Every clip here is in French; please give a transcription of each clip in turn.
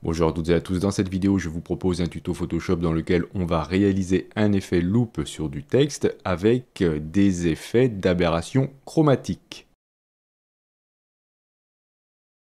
Bonjour à toutes et à tous, dans cette vidéo je vous propose un tuto Photoshop dans lequel on va réaliser un effet loupe sur du texte avec des effets d'aberration chromatique.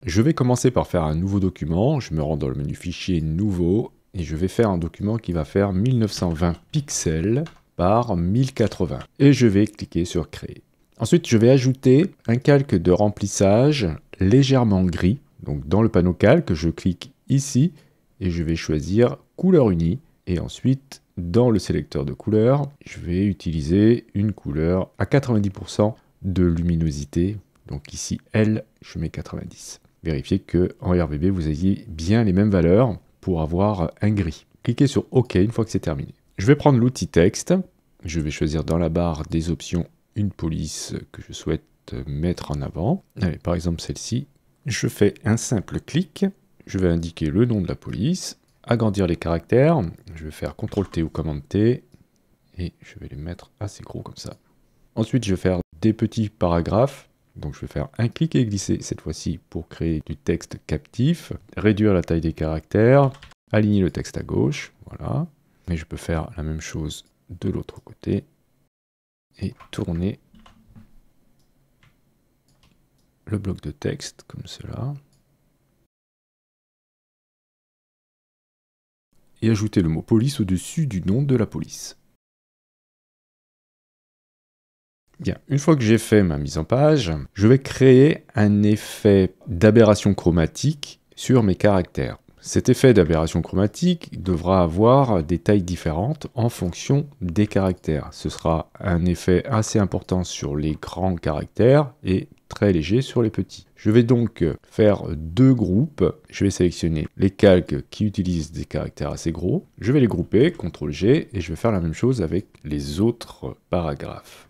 Je vais commencer par faire un nouveau document, je me rends dans le menu fichier nouveau et je vais faire un document qui va faire 1920 pixels par 1080 et je vais cliquer sur créer. Ensuite je vais ajouter un calque de remplissage légèrement gris, donc dans le panneau calque je clique ici et je vais choisir couleur unie et ensuite dans le sélecteur de couleurs je vais utiliser une couleur à 90% de luminosité, donc ici L je mets 90. Vérifiez que en RGB vous ayez bien les mêmes valeurs pour avoir un gris. Cliquez sur OK une fois que c'est terminé. Je vais prendre l'outil texte, je vais choisir dans la barre des options une police que je souhaite mettre en avant. Allez, par exemple celle-ci. Je fais un simple clic, je vais indiquer le nom de la police, agrandir les caractères, je vais faire CTRL-T ou commande-T, et je vais les mettre assez gros comme ça. Ensuite, je vais faire des petits paragraphes, donc je vais faire un clic et glisser cette fois-ci pour créer du texte captif, réduire la taille des caractères, aligner le texte à gauche, voilà. Et je peux faire la même chose de l'autre côté, et tourner le bloc de texte comme cela. Et ajouter le mot police au-dessus du nom de la police. Bien, une fois que j'ai fait ma mise en page, je vais créer un effet d'aberration chromatique sur mes caractères. Cet effet d'aberration chromatique devra avoir des tailles différentes en fonction des caractères. Ce sera un effet assez important sur les grands caractères et très léger sur les petits. Je vais donc faire deux groupes. Je vais sélectionner les calques qui utilisent des caractères assez gros. Je vais les grouper, CTRL-G, et je vais faire la même chose avec les autres paragraphes.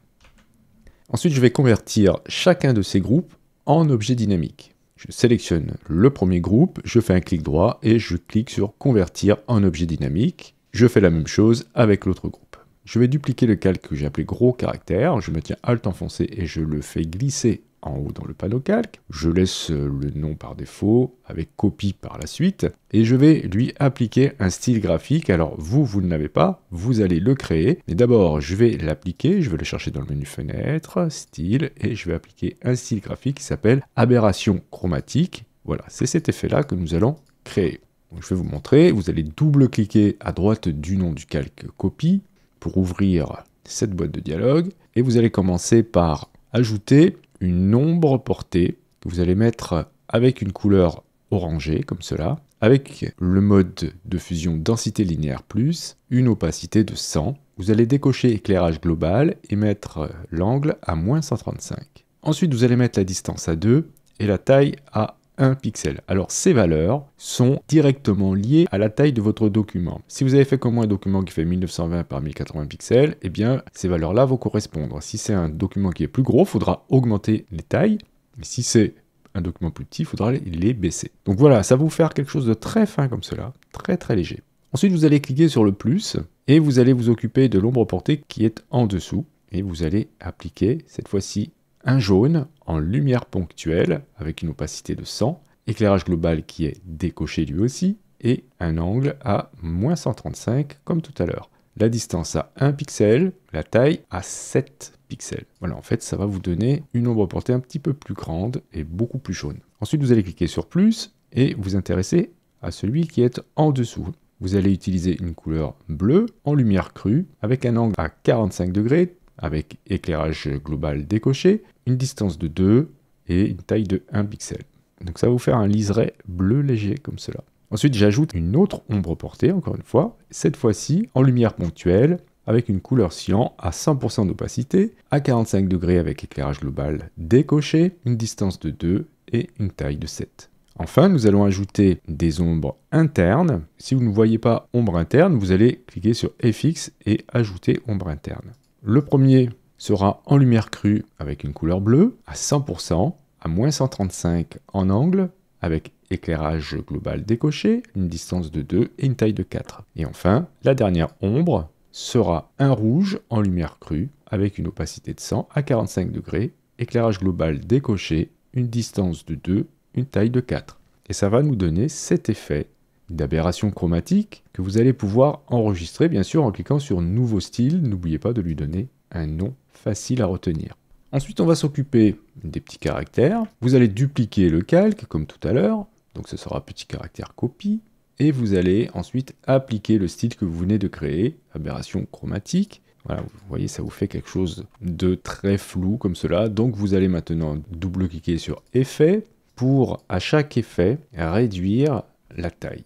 Ensuite, je vais convertir chacun de ces groupes en objet dynamique. Je sélectionne le premier groupe, je fais un clic droit et je clique sur convertir en objet dynamique. Je fais la même chose avec l'autre groupe. Je vais dupliquer le calque que j'ai appelé gros caractère. Je me tiens Alt enfoncé et je le fais glisser en haut dans le panneau calque. Je laisse le nom par défaut avec copie par la suite et je vais lui appliquer un style graphique. Alors vous ne l'avez pas, vous allez le créer. Mais d'abord je vais l'appliquer, je vais le chercher dans le menu fenêtre, style, et je vais appliquer un style graphique qui s'appelle aberration chromatique. Voilà, c'est cet effet là que nous allons créer. Donc, je vais vous montrer, vous allez double-cliquer à droite du nom du calque copie pour ouvrir cette boîte de dialogue et vous allez commencer par ajouter une ombre portée que vous allez mettre avec une couleur orangée, comme cela, avec le mode de fusion densité linéaire plus, une opacité de 100. Vous allez décocher éclairage global et mettre l'angle à -135. Ensuite, vous allez mettre la distance à 2 et la taille à 1 pixel. Alors ces valeurs sont directement liées à la taille de votre document. Si vous avez fait comme moi un document qui fait 1920 par 1080 pixels, eh bien ces valeurs-là vont correspondre. Si c'est un document qui est plus gros, il faudra augmenter les tailles. Et si c'est un document plus petit, il faudra les baisser. Donc voilà, ça va vous faire quelque chose de très fin comme cela, très très léger. Ensuite, vous allez cliquer sur le plus et vous allez vous occuper de l'ombre portée qui est en dessous. Et vous allez appliquer cette fois-ci un jaune en lumière ponctuelle avec une opacité de 100, éclairage global qui est décoché lui aussi, et un angle à -135 comme tout à l'heure. La distance à 1 pixel, la taille à 7 pixels. Voilà, en fait, ça va vous donner une ombre portée un petit peu plus grande et beaucoup plus jaune. Ensuite, vous allez cliquer sur plus et vous intéresser à celui qui est en dessous. Vous allez utiliser une couleur bleue en lumière crue avec un angle à 45 degrés, avec éclairage global décoché, une distance de 2 et une taille de 1 pixel. Donc ça va vous faire un liseré bleu léger comme cela. Ensuite, j'ajoute une autre ombre portée, encore une fois, cette fois-ci en lumière ponctuelle, avec une couleur cyan à 100% d'opacité, à 45 degrés avec éclairage global décoché, une distance de 2 et une taille de 7. Enfin, nous allons ajouter des ombres internes. Si vous ne voyez pas ombre interne, vous allez cliquer sur FX et ajouter ombre interne. Le premier sera en lumière crue avec une couleur bleue à 100%, à -135 en angle, avec éclairage global décoché, une distance de 2 et une taille de 4. Et enfin, la dernière ombre sera un rouge en lumière crue, avec une opacité de 100 à 45 degrés, éclairage global décoché, une distance de 2, une taille de 4. Et ça va nous donner cet effet d'aberration chromatique que vous allez pouvoir enregistrer, bien sûr, en cliquant sur Nouveau style. N'oubliez pas de lui donner un nom facile à retenir. Ensuite, on va s'occuper des petits caractères. Vous allez dupliquer le calque, comme tout à l'heure. Donc, ce sera petit caractère copie. Et vous allez ensuite appliquer le style que vous venez de créer, aberration chromatique. Voilà, vous voyez, ça vous fait quelque chose de très flou comme cela. Donc, vous allez maintenant double-cliquer sur Effet pour, à chaque effet, réduire la taille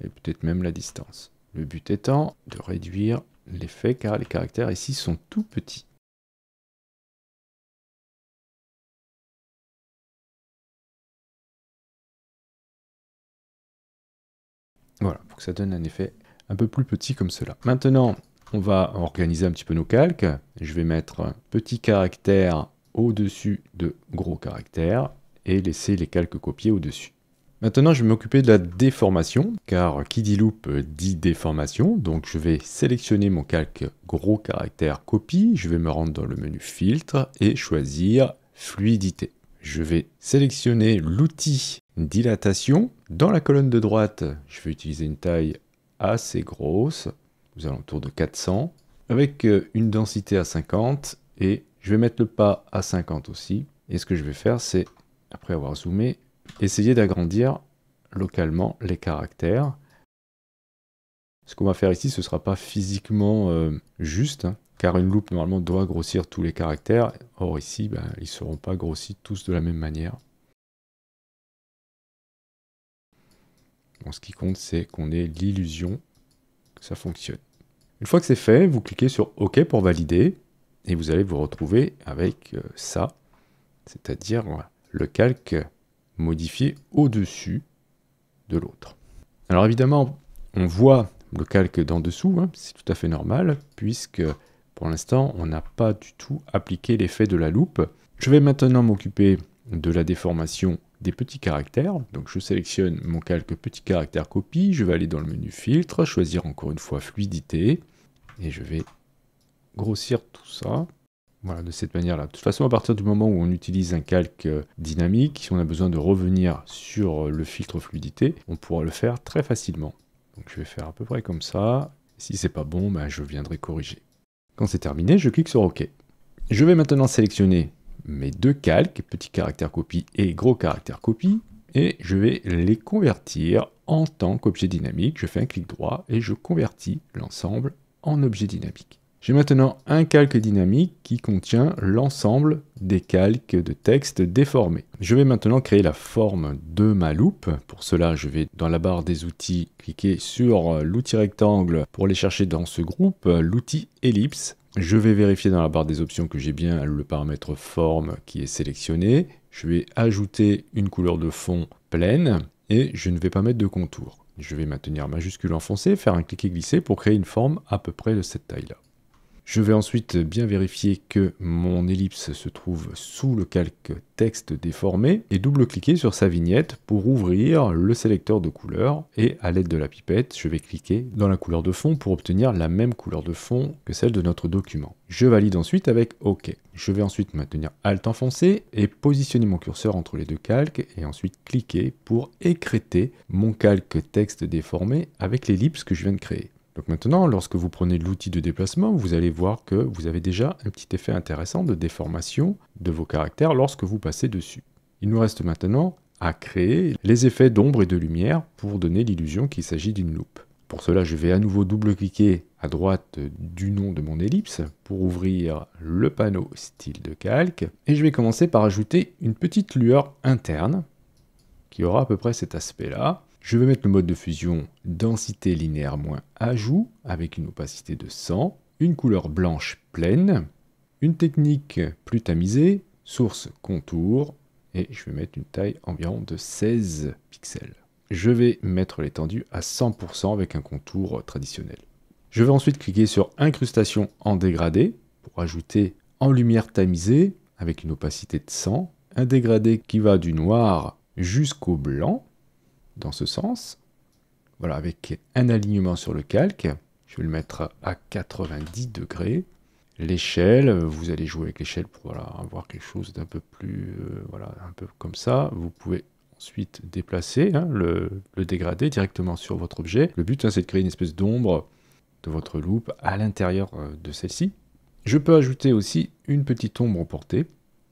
et peut-être même la distance. Le but étant de réduire l'effet car les caractères ici sont tout petits. Voilà, pour que ça donne un effet un peu plus petit comme cela. Maintenant, on va organiser un petit peu nos calques. Je vais mettre un petit caractère au-dessus de gros caractères et laisser les calques copiés au-dessus. Maintenant, je vais m'occuper de la déformation, car qui dit loupe dit déformation. Donc, je vais sélectionner mon calque gros caractère copie. Je vais me rendre dans le menu filtre et choisir fluidité. Je vais sélectionner l'outil dilatation. Dans la colonne de droite, je vais utiliser une taille assez grosse, aux alentours de 400, avec une densité à 50, et je vais mettre le pas à 50 aussi. Et ce que je vais faire, c'est, après avoir zoomé, essayer d'agrandir localement les caractères. Ce qu'on va faire ici, ce ne sera pas physiquement juste, hein, car une loupe normalement doit grossir tous les caractères. Or ici, ils ne seront pas grossis tous de la même manière. Bon, ce qui compte, c'est qu'on ait l'illusion que ça fonctionne. Une fois que c'est fait, vous cliquez sur OK pour valider, et vous allez vous retrouver avec ça, c'est-à-dire le calque modifié au-dessus de l'autre. Alors évidemment, on voit le calque d'en dessous, hein, c'est tout à fait normal, puisque pour l'instant, on n'a pas du tout appliqué l'effet de la loupe. Je vais maintenant m'occuper de la déformation des petits caractères. Donc je sélectionne mon calque petit caractère copie, je vais aller dans le menu filtre, choisir encore une fois fluidité, et je vais grossir tout ça. Voilà, de cette manière-là. De toute façon, à partir du moment où on utilise un calque dynamique, si on a besoin de revenir sur le filtre fluidité, on pourra le faire très facilement. Donc je vais faire à peu près comme ça. Si c'est pas bon, je viendrai corriger. Quand c'est terminé, je clique sur OK. Je vais maintenant sélectionner mes deux calques, petit caractère copie et gros caractère copie, et je vais les convertir en tant qu'objet dynamique. Je fais un clic droit et je convertis l'ensemble en objet dynamique. J'ai maintenant un calque dynamique qui contient l'ensemble des calques de texte déformés. Je vais maintenant créer la forme de ma loupe. Pour cela, je vais dans la barre des outils cliquer sur l'outil rectangle pour aller chercher dans ce groupe l'outil ellipse. Je vais vérifier dans la barre des options que j'ai bien le paramètre forme qui est sélectionné. Je vais ajouter une couleur de fond pleine et je ne vais pas mettre de contour. Je vais maintenir majuscule enfoncé, faire un cliquer glisser pour créer une forme à peu près de cette taille-là. Je vais ensuite bien vérifier que mon ellipse se trouve sous le calque texte déformé et double-cliquer sur sa vignette pour ouvrir le sélecteur de couleurs et à l'aide de la pipette, je vais cliquer dans la couleur de fond pour obtenir la même couleur de fond que celle de notre document. Je valide ensuite avec OK. Je vais ensuite maintenir Alt enfoncé et positionner mon curseur entre les deux calques et ensuite cliquer pour écrêter mon calque texte déformé avec l'ellipse que je viens de créer. Donc maintenant, lorsque vous prenez l'outil de déplacement, vous allez voir que vous avez déjà un petit effet intéressant de déformation de vos caractères lorsque vous passez dessus. Il nous reste maintenant à créer les effets d'ombre et de lumière pour donner l'illusion qu'il s'agit d'une loupe. Pour cela, je vais à nouveau double-cliquer à droite du nom de mon ellipse pour ouvrir le panneau style de calque. Et je vais commencer par ajouter une petite lueur interne qui aura à peu près cet aspect-là. Je vais mettre le mode de fusion densité linéaire moins ajout avec une opacité de 100, une couleur blanche pleine, une technique plus tamisée, source contour, et je vais mettre une taille environ de 16 pixels. Je vais mettre l'étendue à 100% avec un contour traditionnel. Je vais ensuite cliquer sur incrustation en dégradé pour ajouter en lumière tamisée avec une opacité de 100, un dégradé qui va du noir jusqu'au blanc, dans ce sens. Voilà, avec un alignement sur le calque. Je vais le mettre à 90 degrés. L'échelle, vous allez jouer avec l'échelle pour avoir quelque chose d'un peu plus, un peu comme ça. Vous pouvez ensuite déplacer le dégradé directement sur votre objet. Le but, c'est de créer une espèce d'ombre de votre loupe à l'intérieur de celle-ci. Je peux ajouter aussi une petite ombre portée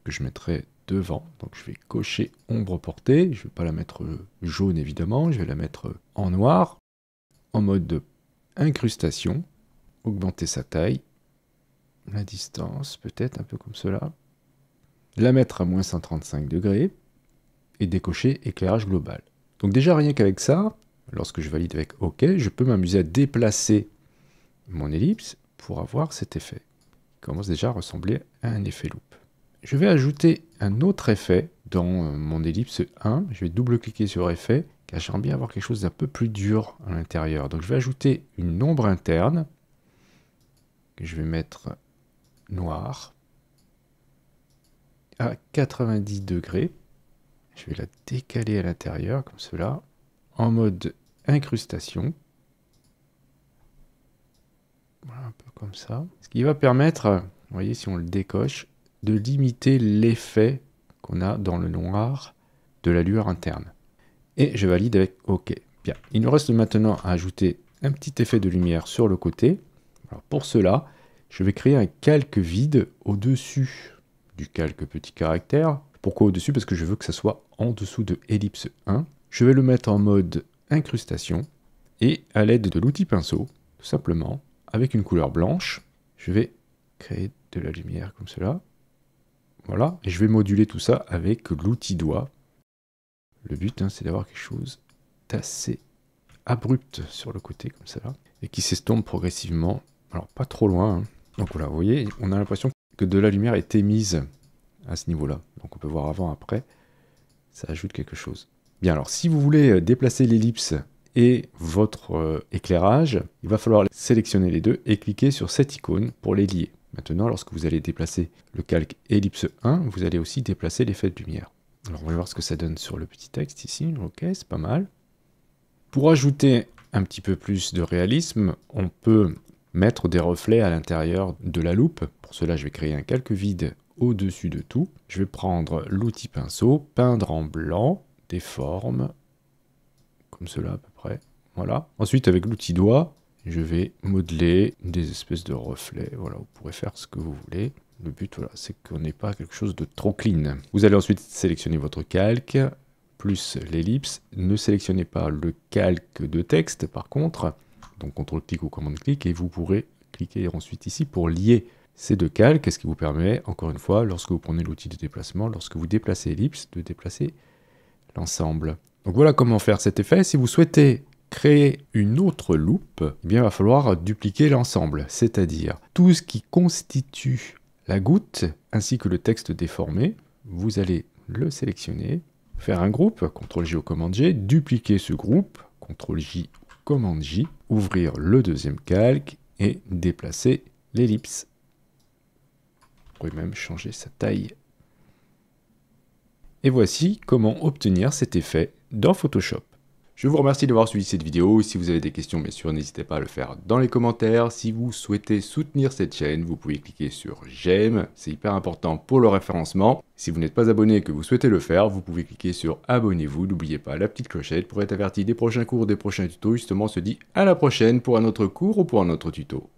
que je mettrai devant. Donc je vais cocher ombre portée. Je ne vais pas la mettre jaune évidemment, je vais la mettre en noir, en mode incrustation, augmenter sa taille, la distance peut-être un peu comme cela, la mettre à moins 135 degrés et décocher éclairage global. Donc déjà rien qu'avec ça, lorsque je valide avec OK, je peux m'amuser à déplacer mon ellipse pour avoir cet effet. Il commence déjà à ressembler à un effet loupe. Je vais ajouter un autre effet dans mon ellipse 1. Je vais double-cliquer sur effet, car j'aimerais bien avoir quelque chose d'un peu plus dur à l'intérieur. Donc je vais ajouter une ombre interne, que je vais mettre noire, à 90 degrés. Je vais la décaler à l'intérieur, comme cela, en mode incrustation. Voilà, un peu comme ça. Ce qui va permettre, vous voyez, si on le décoche, de limiter l'effet qu'on a dans le noir de la lueur interne. Et je valide avec OK. Bien, il nous reste maintenant à ajouter un petit effet de lumière sur le côté. Alors pour cela, je vais créer un calque vide au-dessus du calque petit caractère. Pourquoi au-dessus? Parce que je veux que ça soit en dessous de ellipse 1. Je vais le mettre en mode incrustation et à l'aide de l'outil pinceau, tout simplement, avec une couleur blanche, je vais créer de la lumière comme cela. Voilà, et je vais moduler tout ça avec l'outil doigt. Le but, c'est d'avoir quelque chose d'assez abrupt sur le côté, comme ça, et qui s'estompe progressivement. Alors, pas trop loin. Donc voilà, vous voyez, on a l'impression que de la lumière est émise à ce niveau-là. Donc on peut voir avant, après, ça ajoute quelque chose. Bien, alors, si vous voulez déplacer l'ellipse et votre éclairage, il va falloir sélectionner les deux et cliquer sur cette icône pour les lier. Maintenant, lorsque vous allez déplacer le calque ellipse 1, vous allez aussi déplacer l'effet de lumière. Alors, on va voir ce que ça donne sur le petit texte ici. Ok, c'est pas mal. Pour ajouter un petit peu plus de réalisme, on peut mettre des reflets à l'intérieur de la loupe. Pour cela, je vais créer un calque vide au-dessus de tout. Je vais prendre l'outil pinceau, peindre en blanc des formes, comme cela à peu près. Voilà. Ensuite, avec l'outil doigt, je vais modeler des espèces de reflets. Voilà, vous pourrez faire ce que vous voulez. Le but, voilà, c'est qu'on n'ait pas quelque chose de trop clean. Vous allez ensuite sélectionner votre calque, plus l'ellipse. Ne sélectionnez pas le calque de texte, par contre. Donc, CTRL-clic ou commande-clic, et vous pourrez cliquer ensuite ici pour lier ces deux calques, ce qui vous permet, encore une fois, lorsque vous prenez l'outil de déplacement, lorsque vous déplacez l'ellipse, de déplacer l'ensemble. Donc voilà comment faire cet effet. Si vous souhaitez créer une autre loupe, eh bien, il va falloir dupliquer l'ensemble, c'est-à-dire tout ce qui constitue la goutte ainsi que le texte déformé. Vous allez le sélectionner, faire un groupe, CTRL-J ou commande-G, dupliquer ce groupe, CTRL-J ou commande-J, ouvrir le deuxième calque et déplacer l'ellipse. Vous pouvez même changer sa taille. Et voici comment obtenir cet effet dans Photoshop. Je vous remercie d'avoir suivi cette vidéo. Si vous avez des questions, bien sûr, n'hésitez pas à le faire dans les commentaires. Si vous souhaitez soutenir cette chaîne, vous pouvez cliquer sur j'aime. C'est hyper important pour le référencement. Si vous n'êtes pas abonné et que vous souhaitez le faire, vous pouvez cliquer sur abonnez-vous. N'oubliez pas la petite clochette pour être averti des prochains cours, des prochains tutos. Justement, on se dit à la prochaine pour un autre cours ou pour un autre tuto.